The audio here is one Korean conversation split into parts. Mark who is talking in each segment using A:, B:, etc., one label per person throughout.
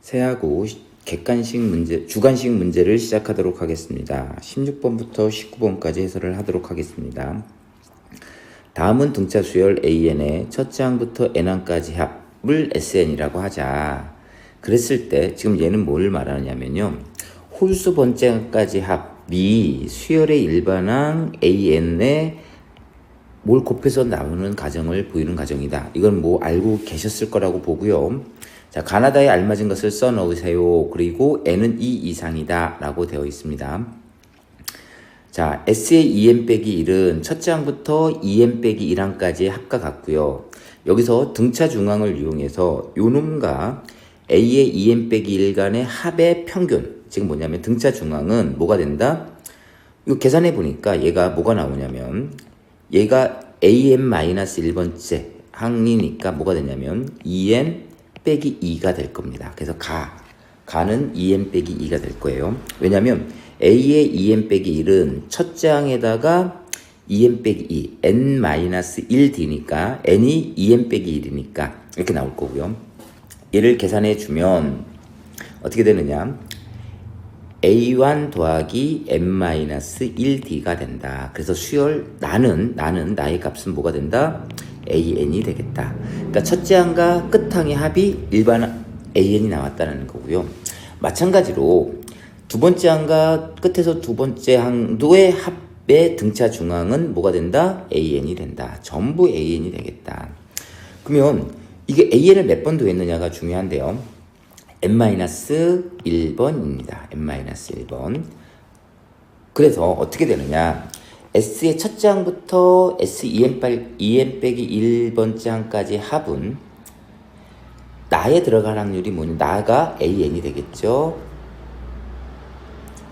A: 새하고 객관식 문제, 주관식 문제를 시작하도록 하겠습니다. 16번부터 19번까지 해설을 하도록 하겠습니다. 다음은 등차 수열 AN의 첫째 항부터 N항까지 합을 SN이라고 하자. 그랬을 때 지금 얘는 뭘 말하냐면요. 홀수 번째 항까지 합이 수열의 일반항 AN에 뭘 곱해서 나오는 가정을 보이는 가정이다. 이건 뭐 알고 계셨을 거라고 보고요. 자, 가나다에 알맞은 것을 써 넣으세요. 그리고 n은 2 이상이다 라고 되어 있습니다. 자, S의 2n 빼기 1은 첫째 항부터 2n 빼기 1항까지의 합과 같고요. 여기서 등차 중항을 이용해서 요 놈과 A의 2n 빼기 1 간의 합의 평균, 지금 뭐냐면 등차 중항은 뭐가 된다? 이거 계산해 보니까 얘가 뭐가 나오냐면 얘가 an-1번째 항이니까 뭐가 되냐면 2n 빼기 2가 될 겁니다. 그래서 가는 2n 빼기 2가 될 거예요. 왜냐면 A의 2n 빼기 1은 첫째 항에다가 2n 빼기 2, n-1d니까 n이 2n 빼기 1이니까 이렇게 나올 거고요. 얘를 계산해 주면 어떻게 되느냐? A1 더하기 n-1d가 된다. 그래서 수열 나는 나의 값은 뭐가 된다? AN이 되겠다. 그러니까 첫째 항과 끝항의 합이 일반 AN이 나왔다는 거고요. 마찬가지로 두 번째 항과 끝에서 두 번째 항도의 합의 등차 중항은 뭐가 된다? AN이 된다. 전부 AN이 되겠다. 그러면 이게 AN을 몇 번 더했느냐가 중요한데요. n-1번입니다. n-1번. 그래서 어떻게 되느냐? S의 첫째 항부터 S2n 빼기 1번째 항까지 합은 나에 들어갈 확률이 뭐냐? 나가 AN이 되겠죠.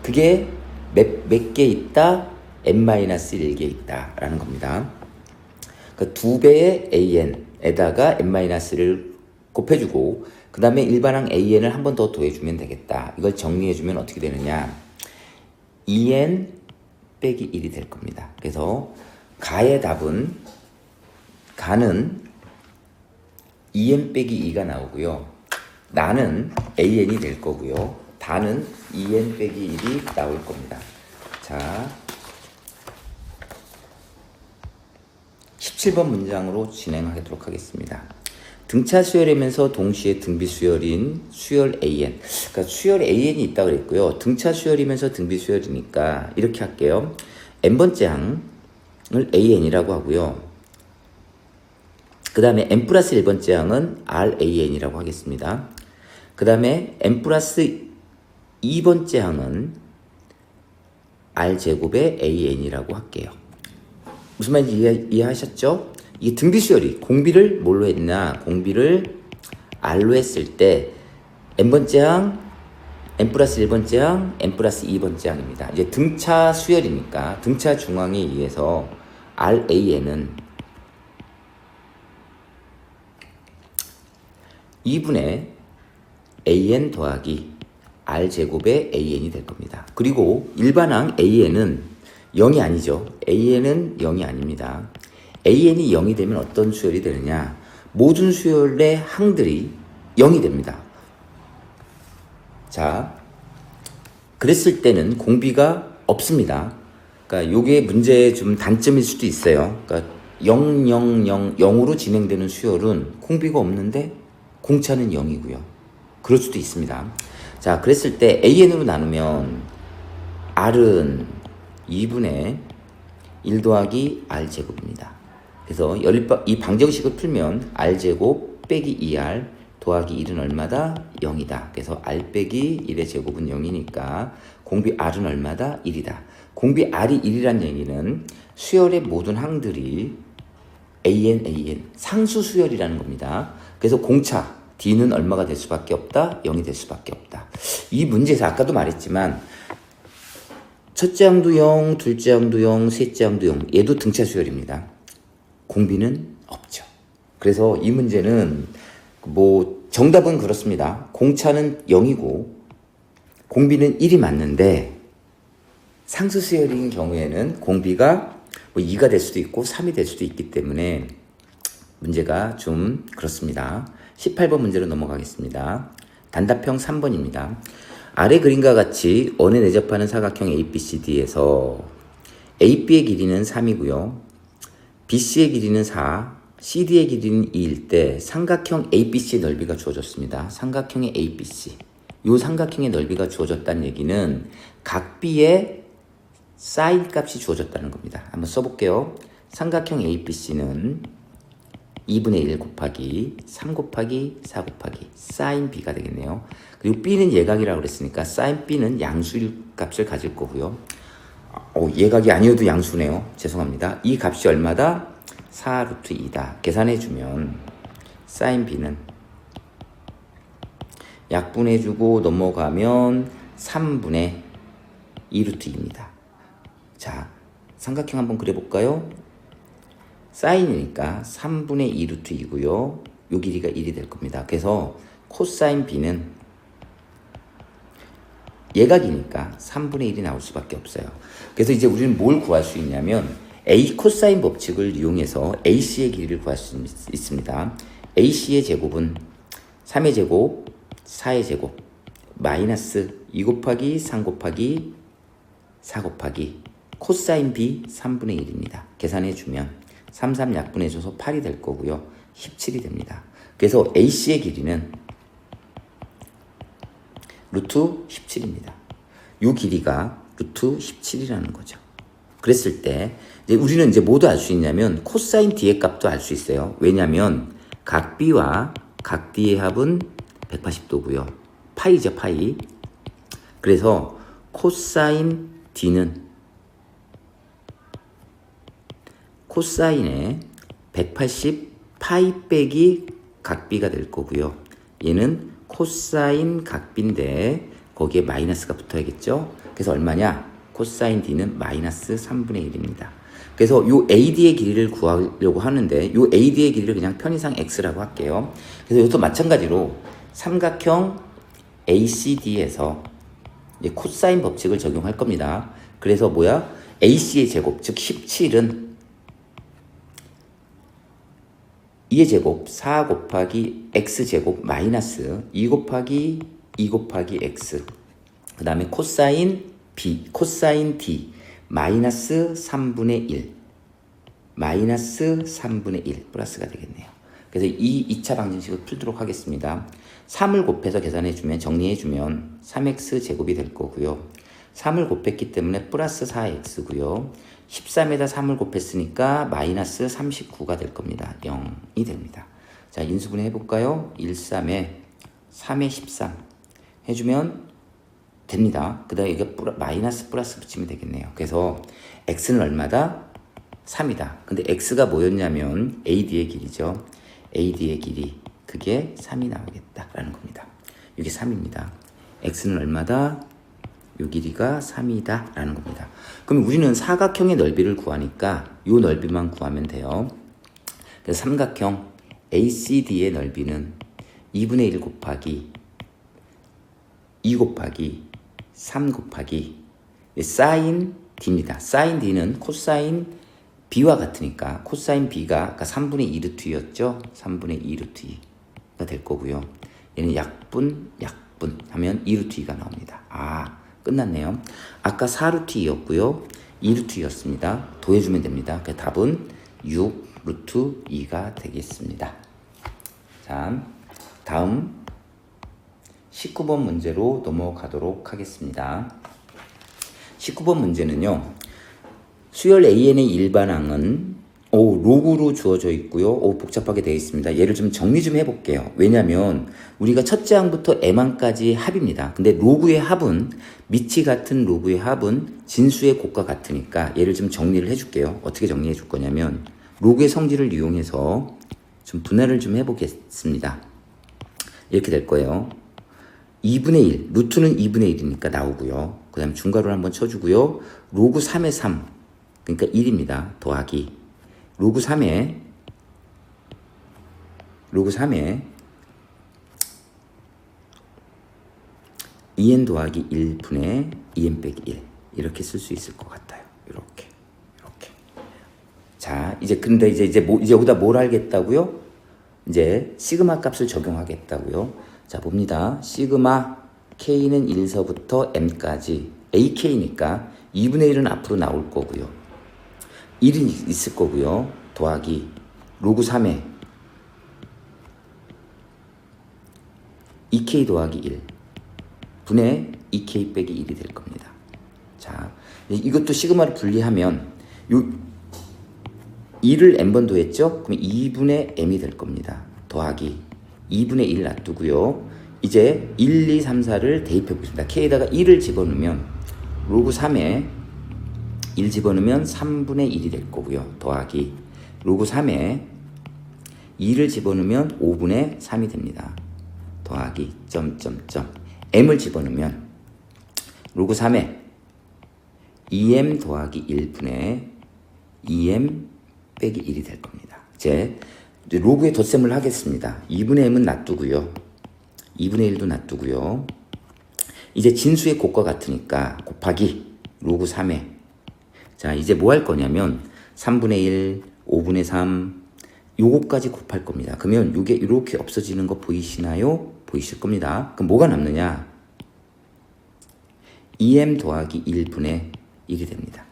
A: 그게 몇 개 있다? n-1개 있다 라는 겁니다. 그러니까 2배의 AN에다가 n-를 곱해주고 그 다음에 일반항 AN을 한 번 더 더해주면 되겠다. 이걸 정리해주면 어떻게 되느냐? 2n 빼기 1이 될 겁니다. 그래서 가의 답은 가는 2n 빼기 2가 나오고요. 나는 AN이 될 거고요. 다는 2n 빼기 1이 나올 겁니다. 자, 17번 문장으로 진행하도록 하겠습니다. 등차 수열이면서 동시에 등비 수열인 수열 AN. 그러니까 수열 AN이 있다고 그랬고요. 등차 수열이면서 등비 수열이니까 이렇게 할게요. n번째 항을 AN이라고 하고요. 그 다음에 n 플러스 1번째 항은 RAN이라고 하겠습니다. 그 다음에 n 플러스 2번째 항은 R제곱의 AN이라고 할게요. 무슨 말인지 이해하셨죠? 이 등비 수열이 공비를 뭘로 했나? 공비를 R로 했을 때 n번째 항, n 플러스 1번째 항, n 플러스 2번째 항입니다. 이제 등차 수열이니까 등차 중항에 의해서 RAN은 2분의 AN 더하기 R제곱의 AN이 될 겁니다. 그리고 일반항 AN은 0이 아니죠. AN은 0이 아닙니다. AN이 0이 되면 어떤 수열이 되느냐? 모든 수열의 항들이 0이 됩니다. 자, 그랬을 때는 공비가 없습니다. 그러니까 요게 문제의 좀 단점일 수도 있어요. 그러니까 0, 0, 0, 0으로 진행되는 수열은 공비가 없는데 공차는 0이고요. 그럴 수도 있습니다. 자, 그랬을 때 AN으로 나누면 R은 2분의 1 더하기 R제곱입니다. 그래서 이 방정식을 풀면 R제곱 빼기 2R 더하기 1은 얼마다? 0이다. 그래서 R 빼기 1의 제곱은 0이니까 공비 R은 얼마다? 1이다. 공비 R이 1이란 얘기는 수열의 모든 항들이 AN 상수 수열이라는 겁니다. 그래서 공차 D는 얼마가 될 수밖에 없다? 0이 될 수밖에 없다. 이 문제에서 아까도 말했지만 첫째 항도 0, 둘째 항도 0, 셋째 항도 0. 얘도 등차 수열입니다. 공비는 없죠. 그래서 이 문제는 뭐 정답은 그렇습니다. 공차는 0이고 공비는 1이 맞는데 상수 수열인 경우에는 공비가 뭐 2가 될 수도 있고 3이 될 수도 있기 때문에 문제가 좀 그렇습니다. 18번 문제로 넘어가겠습니다. 단답형 3번입니다. 아래 그림과 같이 원에 내접하는 사각형 ABCD에서 AB의 길이는 3이고요. BC의 길이는 4, CD의 길이는 2일 때 삼각형 ABC의 넓이가 주어졌습니다. 삼각형의 ABC. 이 삼각형의 넓이가 주어졌다는 얘기는 각 B의 사인 값이 주어졌다는 겁니다. 한번 써볼게요. 삼각형 ABC는 2분의 1 곱하기 3 곱하기 4 곱하기 사인 B가 되겠네요. 그리고 B는 예각이라고 그랬으니까 사인 B는 양수일 값을 가질 거고요. 예각이 아니어도 양수네요. 죄송합니다. 이 값이 얼마다? 4 루트 2다. 계산해주면 사인 B는 약분해주고 넘어가면 3분의 2 루트 2입니다. 자, 삼각형 한번 그려볼까요? 사인이니까 3분의 2 루트 2고요. 요 길이가 1이 될 겁니다. 그래서 코사인 B는 예각이니까 3분의 1이 나올 수밖에 없어요. 그래서 이제 우리는 뭘 구할 수 있냐면 A 코사인 법칙을 이용해서 AC의 길이를 구할 수 있습니다. AC의 제곱은 3의 제곱, 4의 제곱, 마이너스 2 곱하기 3 곱하기 4 곱하기 코사인 B 3분의 1입니다. 계산해주면 3, 3 약분해줘서 8이 될 거고요. 17이 됩니다. 그래서 AC의 길이는 루트 17입니다. 이 길이가 루트 17이라는 거죠. 그랬을 때 이제 우리는 이제 뭐도 알 수 있냐면 코사인 D의 값도 알 수 있어요. 왜냐하면 각 B와 각 D의 합은 180도고요. 파이죠, 파이. 그래서 코사인 D는 코사인의 180 파이 빼기 각 B가 될 거고요. 얘는 코사인 각 B인데 거기에 마이너스가 붙어야겠죠. 그래서 얼마냐? 코사인 D는 마이너스 3분의 1입니다. 그래서 요 AD의 길이를 구하려고 하는데 요 AD의 길이를 그냥 편의상 X라고 할게요. 그래서 이것도 마찬가지로 삼각형 ACD에서 이제 코사인 법칙을 적용할 겁니다. 그래서 뭐야? AC의 제곱, 즉 17은 2의 제곱 4 곱하기 X제곱 마이너스 2 곱하기 2 곱하기 X 그 다음에 코사인 B, 코사인 D 마이너스 3분의 1 마이너스 3분의 1 플러스가 되겠네요. 그래서 이 2차 방정식을 풀도록 하겠습니다. 3을 곱해서 계산해주면 정리해주면 3x 제곱이 될 거고요. 3을 곱했기 때문에 플러스 4x고요. 13에다 3을 곱했으니까 마이너스 39가 될 겁니다. 0이 됩니다. 자, 인수분해 해볼까요? 1, 3에 3에 13 해주면 됩니다. 그 다음에 이게 마이너스 플러스 붙이면 되겠네요. 그래서 x는 얼마다? 3이다. 근데 x가 뭐였냐면 AD의 길이죠. AD의 길이 그게 3이 나오겠다라는 겁니다. 이게 3입니다. x는 얼마다? 요 길이가 3이다 라는 겁니다. 그럼 우리는 사각형의 넓이를 구하니까 요 넓이만 구하면 돼요. 그래서 삼각형 ACD의 넓이는 2분의 1 곱하기 2 곱하기 3 곱하기 사인 D입니다. 사인 D는 코사인 B와 같으니까 코사인 B가 아까 3분의 2 루트 2였죠? 3분의 2 루트 2가 될 거고요. 얘는 약분 하면 2 루트 2가 나옵니다. 끝났네요. 아까 4 루트 2였고요. 2 루트 2였습니다. 더해주면 됩니다. 그 답은 6 루트 2가 되겠습니다. 자, 다음 19번 문제로 넘어가도록 하겠습니다. 19번 문제는요. 수열 AN의 일반항은 로그로 주어져 있고요. 복잡하게 되어 있습니다. 얘를 좀 정리 좀 해볼게요. 왜냐면 우리가 첫째 항부터 m항까지 합입니다. 근데 로그의 합은 밑이 같은 로그의 합은 진수의 곱과 같으니까 얘를 좀 정리를 해줄게요. 어떻게 정리해 줄 거냐면 로그의 성질을 이용해서 좀 분할을 좀 해보겠습니다. 이렇게 될 거예요. 2분의 1, 루트는 2분의 1이니까 나오고요. 그 다음에 중괄호를 한번 쳐주고요. 로그 3의 3, 그러니까 1입니다. 더하기 로그 3에 2n 더하기 1분의 2n 빼기 1 이렇게 쓸 수 있을 것 같아요. 이렇게. 자, 근데 이제 여기다 뭘 알겠다고요? 이제 시그마 값을 적용하겠다고요. 자, 봅니다. 시그마 K는 1서부터 M까지 AK니까 2분의 1은 앞으로 나올 거고요. 1이 있을 거고요. 더하기 로그 3에 2K 더하기 1 분의 2K 빼기 1이 될 겁니다. 자, 이것도 시그마를 분리하면 요 2를 n번 더했죠? 그럼 2분의 m이 될 겁니다. 더하기 2분의 1 놔두고요. 이제 1, 2, 3, 4를 대입해 보겠습니다. K에다가 1을 집어넣으면 로그 3에 1 집어넣으면 3분의 1이 될 거고요. 더하기 로그 3에 2를 집어넣으면 5분의 3이 됩니다. 더하기 점점점 m을 집어넣으면 로그 3에 2m 더하기 1분의 2m 빼기 1이 될 겁니다. 이제 로그에 덧셈을 하겠습니다. 2분의 m은 놔두고요. 2분의 1도 놔두고요. 이제 진수의 곱과 같으니까 곱하기 로그 3에 자, 이제 뭐 할 거냐면 3분의 1, 5분의 3 요거까지 곱할 겁니다. 그러면 요게 이렇게 없어지는 거 보이시나요? 보이실 겁니다. 그럼 뭐가 남느냐? 2m 더하기 1분의 1이 됩니다.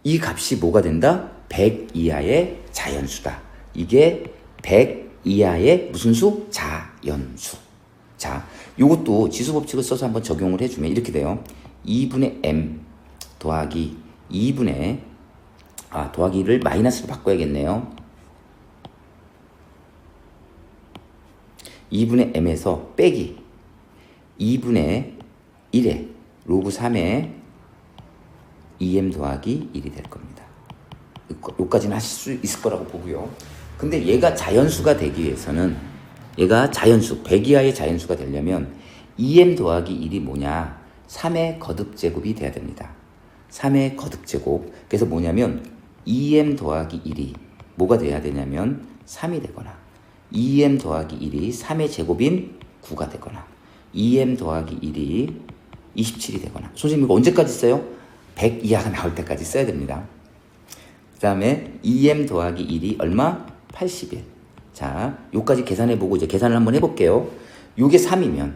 A: 이 값이 뭐가 된다? 100 이하의 자연수다. 이게 100 이하의 무슨 수? 자연수. 자, 요것도 지수법칙을 써서 한번 적용을 해주면 이렇게 돼요. 2분의 m 더하기 2분의 더하기를 마이너스로 바꿔야겠네요. 2분의 m에서 빼기 2분의 1에 로그 3에 2m 더하기 1이 될 겁니다. 여기까지는 하실 수 있을 거라고 보고요. 근데 얘가 자연수가 되기 위해서는 얘가 자연수, 100 이하의 자연수가 되려면 2m 더하기 1이 뭐냐? 3의 거듭제곱이 돼야 됩니다. 3의 거듭제곱. 그래서 뭐냐면 2m 더하기 1이 뭐가 돼야 되냐면 3이 되거나 2m 더하기 1이 3의 제곱인 9가 되거나 2m 더하기 1이 27이 되거나 선생님 이거 언제까지 써요? 100 이하가 나올 때까지 써야 됩니다. 그 다음에 2m 더하기 1이 얼마? 81. 자, 요까지 계산해보고 이제 계산을 한번 해볼게요. 요게 3이면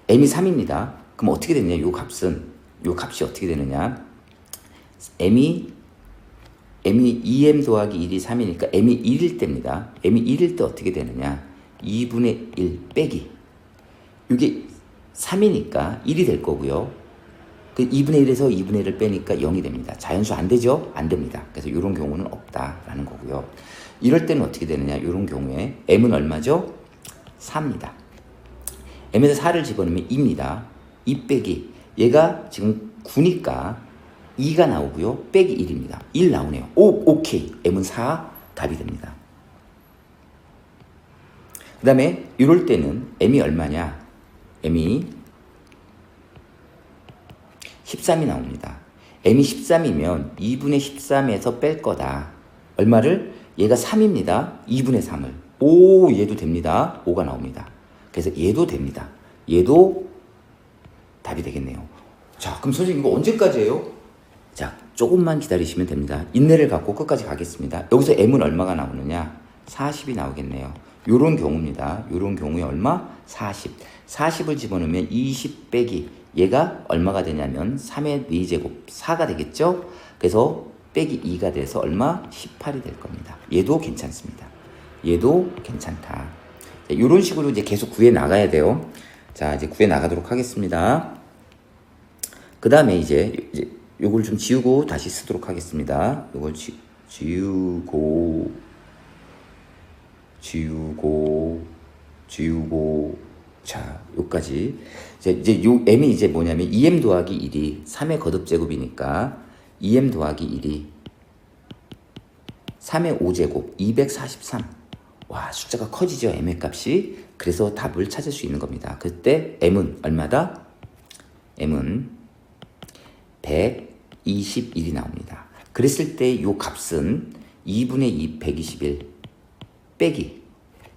A: m이 3입니다. 그럼 어떻게 되느냐? 요 값이 어떻게 되느냐? m이 2m 더하기 1이 3이니까 m이 1일 때입니다. m이 1일 때 어떻게 되느냐? 2분의 1 빼기 이게 3이니까 1이 될 거고요. 그 2분의 1에서 2분의 1을 빼니까 0이 됩니다. 자연수 안 되죠? 안 됩니다. 그래서 이런 경우는 없다라는 거고요. 이럴 때는 어떻게 되느냐? 이런 경우에 m은 얼마죠? 4입니다. m에서 4를 집어넣으면 2입니다. 2 빼기 얘가 지금 9니까 2가 나오고요. 빼기 1입니다. 1 나오네요. 오케이. m은 4 답이 됩니다. 그 다음에 이럴 때는 m이 얼마냐? m이 13이 나옵니다. m이 13이면 2분의 13에서 뺄 거다. 얼마를? 얘가 3입니다. 2분의 3을. 얘도 됩니다. 5가 나옵니다. 그래서 얘도 됩니다. 얘도 답이 되겠네요. 자, 그럼 선생님 이거 언제까지 해요? 자, 조금만 기다리시면 됩니다. 인내를 갖고 끝까지 가겠습니다. 여기서 m은 얼마가 나오느냐? 40이 나오겠네요. 요런 경우입니다. 요런 경우에 얼마? 40. 40을 집어넣으면 20 빼기 얘가 얼마가 되냐면 3의 4제곱 4가 되겠죠? 그래서 빼기 2가 돼서 얼마? 18이 될 겁니다. 얘도 괜찮습니다. 얘도 괜찮다. 자, 이런 식으로 이제 계속 구해 나가야 돼요. 자, 이제 구해 나가도록 하겠습니다. 그 다음에 이제 요걸 좀 지우고 다시 쓰도록 하겠습니다. 요걸 지우고 자, 요까지. 이제 요 m이 이제 뭐냐면 2m 더하기 1이 3의 거듭제곱이니까 2m 더하기 1이 3의 5제곱 243. 와, 숫자가 커지죠, m의 값이. 그래서 답을 찾을 수 있는 겁니다. 그때 m은 얼마다? m은 121이 나옵니다. 그랬을 때 요 값은 2분의 2 121 빼기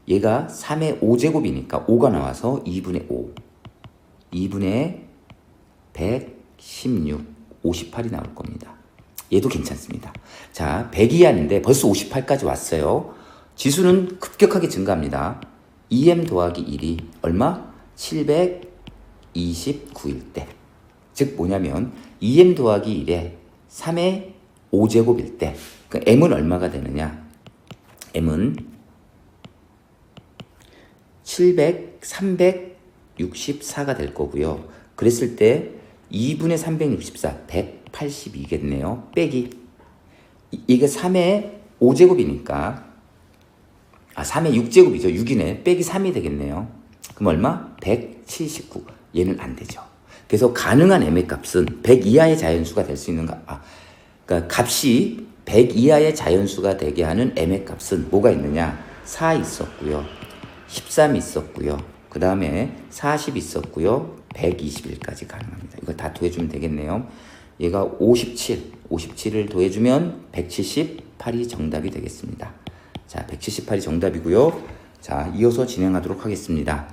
A: 얘가 3의 5제곱이니까 5가 나와서 2분의 5 2분의 116 58이 나올 겁니다. 얘도 괜찮습니다. 자, 100이 하는데 벌써 58까지 왔어요. 지수는 급격하게 증가합니다. 2m 더하기 1이 얼마? 729일 때. 즉 뭐냐면 2m 더하기 1에 3의 5제곱일 때 그러니까 m은 얼마가 되느냐? m은 364가 될 거고요. 그랬을 때 2분의 364, 182겠네요. 빼기 이게 3의 5제곱이니까 3의 6제곱이죠. 6이네. 빼기 3이 되겠네요. 그럼 얼마? 179. 얘는 안 되죠. 그래서 가능한 m의 값은 100 이하의 자연수가 될 수 있는가? 그러니까 값이 100 이하의 자연수가 되게 하는 m의 값은 뭐가 있느냐? 4 있었고요. 13 있었고요. 그 다음에 40 있었고요. 121까지 가능합니다. 이거 다 더해주면 되겠네요. 얘가 57을 더해주면 178이 정답이 되겠습니다. 자, 178이 정답이고요. 자, 이어서 진행하도록 하겠습니다.